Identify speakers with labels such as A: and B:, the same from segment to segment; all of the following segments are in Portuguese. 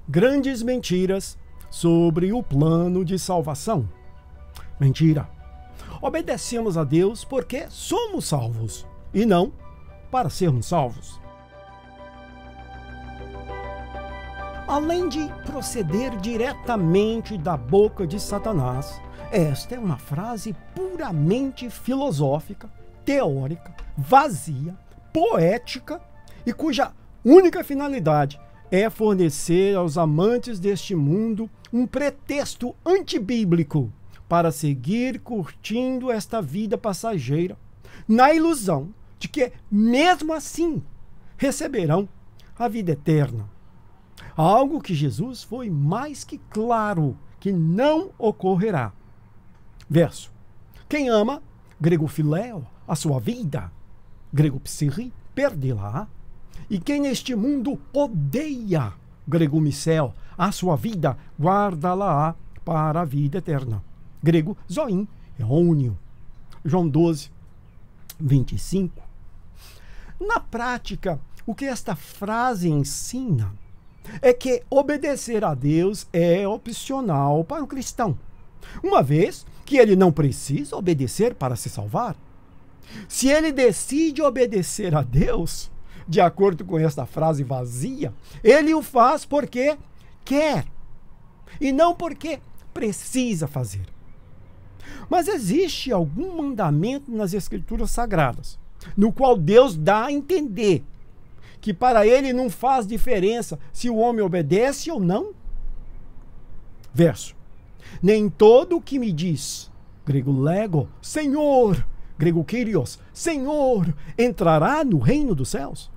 A: Grandes mentiras sobre o plano de salvação. Mentira. Obedecemos a Deus porque somos salvos e não para sermos salvos. Além de proceder diretamente da boca de Satanás, esta é uma frase puramente filosófica, teórica, vazia, poética e cuja única finalidade é fornecer aos amantes deste mundo um pretexto antibíblico para seguir curtindo esta vida passageira, na ilusão de que, mesmo assim, receberão a vida eterna. Algo que Jesus foi mais que claro que não ocorrerá. Verso. Quem ama, grego filéu, a sua vida, grego psirri, perdê-la. E quem neste mundo odeia, grego missel, a sua vida, guarda-la para a vida eterna. Grego zoin, êonio. João 12, 25. Na prática, o que esta frase ensina é que obedecer a Deus é opcional para o cristão, uma vez que ele não precisa obedecer para se salvar. Se ele decide obedecer a Deus, de acordo com esta frase vazia, ele o faz porque quer e não porque precisa fazer. Mas existe algum mandamento nas Escrituras Sagradas, no qual Deus dá a entender que para ele não faz diferença se o homem obedece ou não? Verso. Nem todo o que me diz, grego lego, Senhor, grego kyrios, Senhor, entrará no reino dos céus.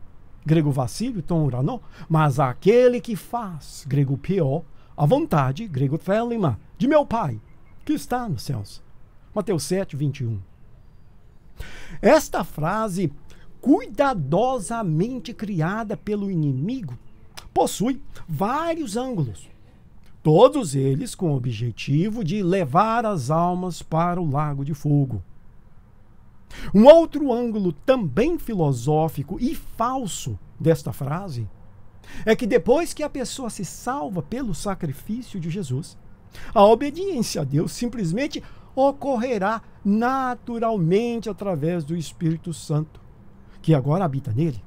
A: Grego vacílio, tom uranó, mas aquele que faz, grego pior, a vontade, grego thelema, de meu Pai, que está nos céus. Mateus 7, 21. Esta frase, cuidadosamente criada pelo inimigo, possui vários ângulos, todos eles com o objetivo de levar as almas para o lago de fogo. Um outro ângulo também filosófico e falso desta frase é que depois que a pessoa se salva pelo sacrifício de Jesus, a obediência a Deus simplesmente ocorrerá naturalmente através do Espírito Santo, que agora habita nele.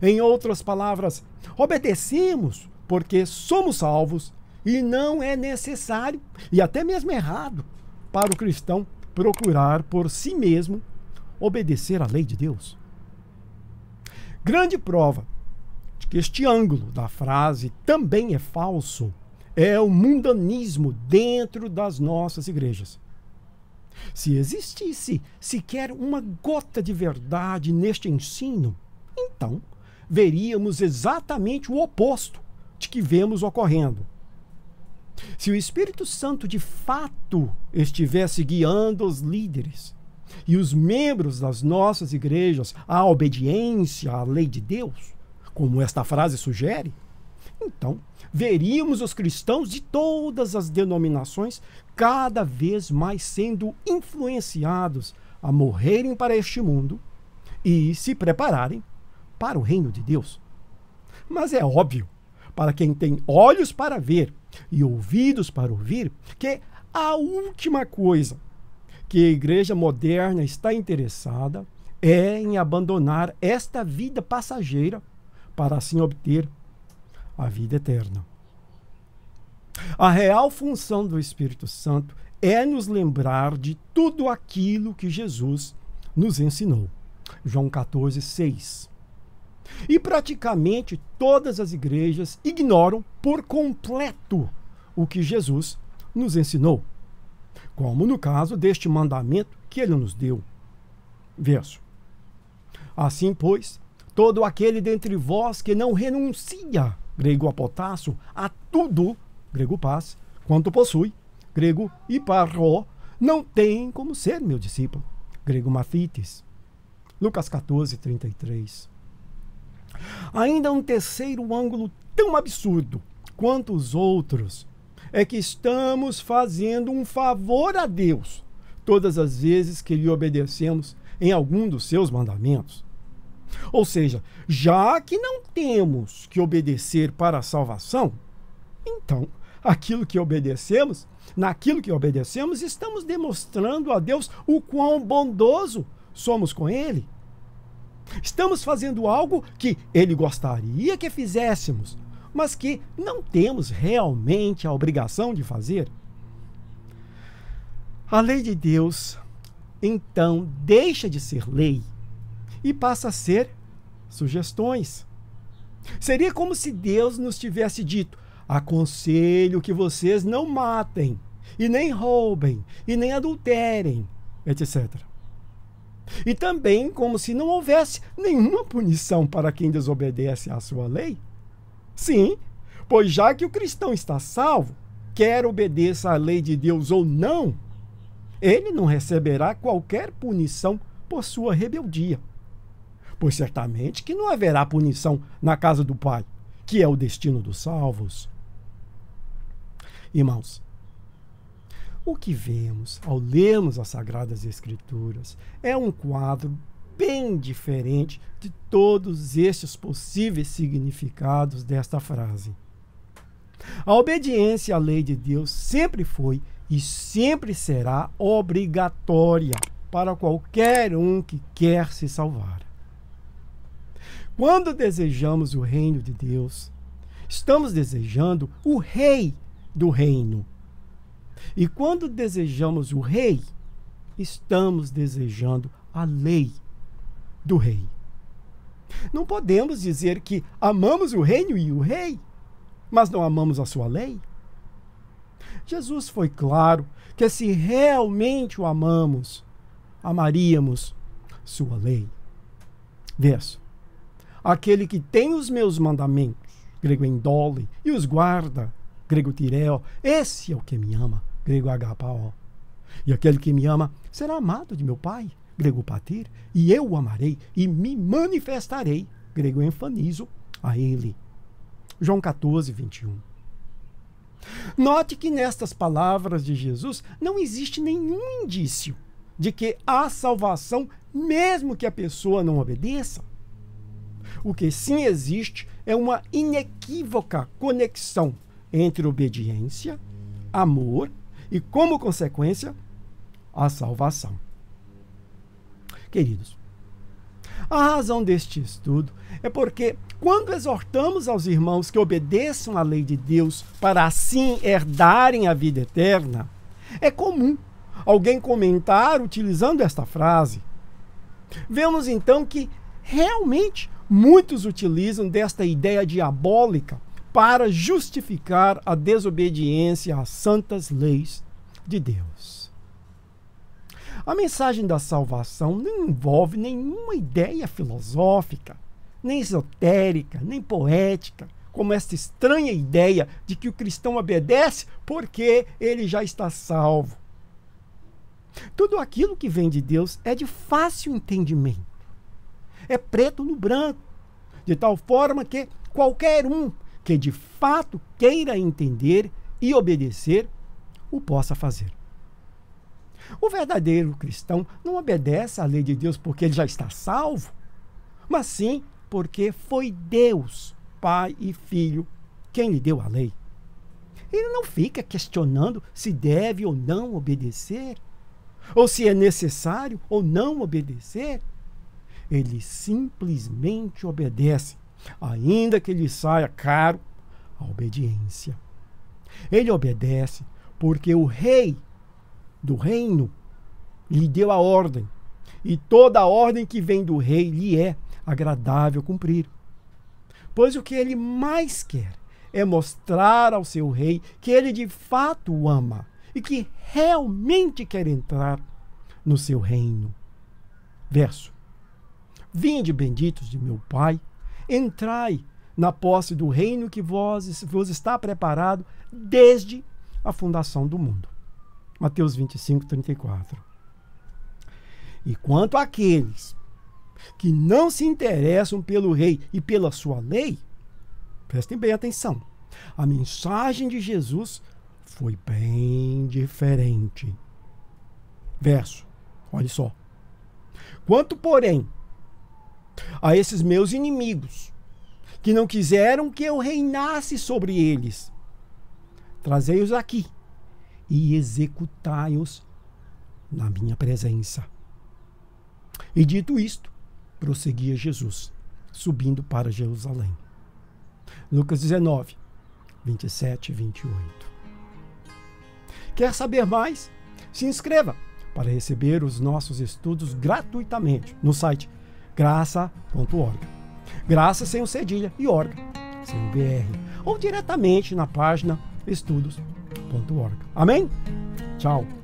A: Em outras palavras, obedecemos porque somos salvos e não é necessário, e até mesmo errado, para o cristão procurar por si mesmo obedecer à lei de Deus. Grande prova de que este ângulo da frase também é falso é o mundanismo dentro das nossas igrejas. Se existisse sequer uma gota de verdade neste ensino, então veríamos exatamente o oposto de que vemos ocorrendo. Se o Espírito Santo de fato estivesse guiando os líderes e os membros das nossas igrejas à obediência à lei de Deus, como esta frase sugere, então veríamos os cristãos de todas as denominações cada vez mais sendo influenciados a morrerem para este mundo e se prepararem para o reino de Deus. Mas é óbvio, para quem tem olhos para ver e ouvidos para ouvir, que a última coisa que a igreja moderna está interessada é em abandonar esta vida passageira para assim obter a vida eterna. A real função do Espírito Santo é nos lembrar de tudo aquilo que Jesus nos ensinou. João 14, 6. E praticamente todas as igrejas ignoram por completo o que Jesus nos ensinou, como no caso deste mandamento que ele nos deu. Verso. Assim, pois, todo aquele dentre vós que não renuncia, grego apotasso, a tudo, grego paz, quanto possui, grego iparro, não tem como ser meu discípulo, grego mathites. Lucas 14, 33. Ainda um terceiro ângulo tão absurdo quanto os outros é que estamos fazendo um favor a Deus todas as vezes que lhe obedecemos em algum dos seus mandamentos. Ou seja, já que não temos que obedecer para a salvação, então, naquilo que obedecemos, estamos demonstrando a Deus o quão bondoso somos com Ele. Estamos fazendo algo que Ele gostaria que fizéssemos, mas que não temos realmente a obrigação de fazer. A lei de Deus, então, deixa de ser lei e passa a ser sugestões. Seria como se Deus nos tivesse dito: aconselho que vocês não matem, e nem roubem, e nem adulterem, etc. E também como se não houvesse nenhuma punição para quem desobedece à sua lei. Sim, pois já que o cristão está salvo, quer obedeça à lei de Deus ou não, ele não receberá qualquer punição por sua rebeldia. Pois certamente que não haverá punição na casa do Pai, que é o destino dos salvos. Irmãos, o que vemos ao lermos as Sagradas Escrituras é um quadro bem diferente de todos estes possíveis significados desta frase. A obediência à lei de Deus sempre foi e sempre será obrigatória para qualquer um que quer se salvar. Quando desejamos o reino de Deus, estamos desejando o rei do reino. E quando desejamos o rei, estamos desejando a lei do rei. Não podemos dizer que amamos o reino e o rei, mas não amamos a sua lei. Jesus foi claro que se realmente o amamos, amaríamos sua lei. Verso: aquele que tem os meus mandamentos, grego endole, e os guarda, grego tireo, esse é o que me ama, grego agapao. E aquele que me ama será amado de meu Pai, grego patir, e eu o amarei e me manifestarei, grego enfanizo, a ele. João 14, 21. Note que nestas palavras de Jesus não existe nenhum indício de que há salvação mesmo que a pessoa não obedeça. O que sim existe é uma inequívoca conexão entre obediência, amor e, como consequência, a salvação. Queridos, a razão deste estudo é porque, quando exortamos aos irmãos que obedeçam à lei de Deus para assim herdarem a vida eterna, é comum alguém comentar utilizando esta frase. Vemos então que realmente muitos utilizam desta ideia diabólica para justificar a desobediência às santas leis de Deus. A mensagem da salvação não envolve nenhuma ideia filosófica, nem esotérica, nem poética, como esta estranha ideia de que o cristão obedece porque ele já está salvo. Tudo aquilo que vem de Deus é de fácil entendimento. É preto no branco, de tal forma que qualquer um que de fato queira entender e obedecer, o possa fazer. O verdadeiro cristão não obedece à lei de Deus porque ele já está salvo, mas sim porque foi Deus, Pai e Filho, quem lhe deu a lei. Ele não fica questionando se deve ou não obedecer, ou se é necessário ou não obedecer. Ele simplesmente obedece, ainda que lhe saia caro a obediência. Ele obedece porque o rei do reino lhe deu a ordem, e toda a ordem que vem do rei lhe é agradável cumprir. Pois o que ele mais quer é mostrar ao seu rei que ele de fato o ama e que realmente quer entrar no seu reino. Verso: vinde, benditos de meu Pai, entrai na posse do reino que vos está preparado desde a fundação do mundo. Mateus 25, 34. E quanto àqueles que não se interessam pelo rei e pela sua lei, prestem bem atenção, a mensagem de Jesus foi bem diferente. Verso, olha só. Quanto, porém, a esses meus inimigos, que não quiseram que eu reinasse sobre eles, trazei-os aqui e executai-os na minha presença. E dito isto, prosseguia Jesus, subindo para Jerusalém. Lucas 19, 27 e 28. Quer saber mais? Se inscreva para receber os nossos estudos gratuitamente no site graça.org. Graça sem o cedilha e org sem o BR. Ou diretamente na página estudos.org. Amém? Tchau.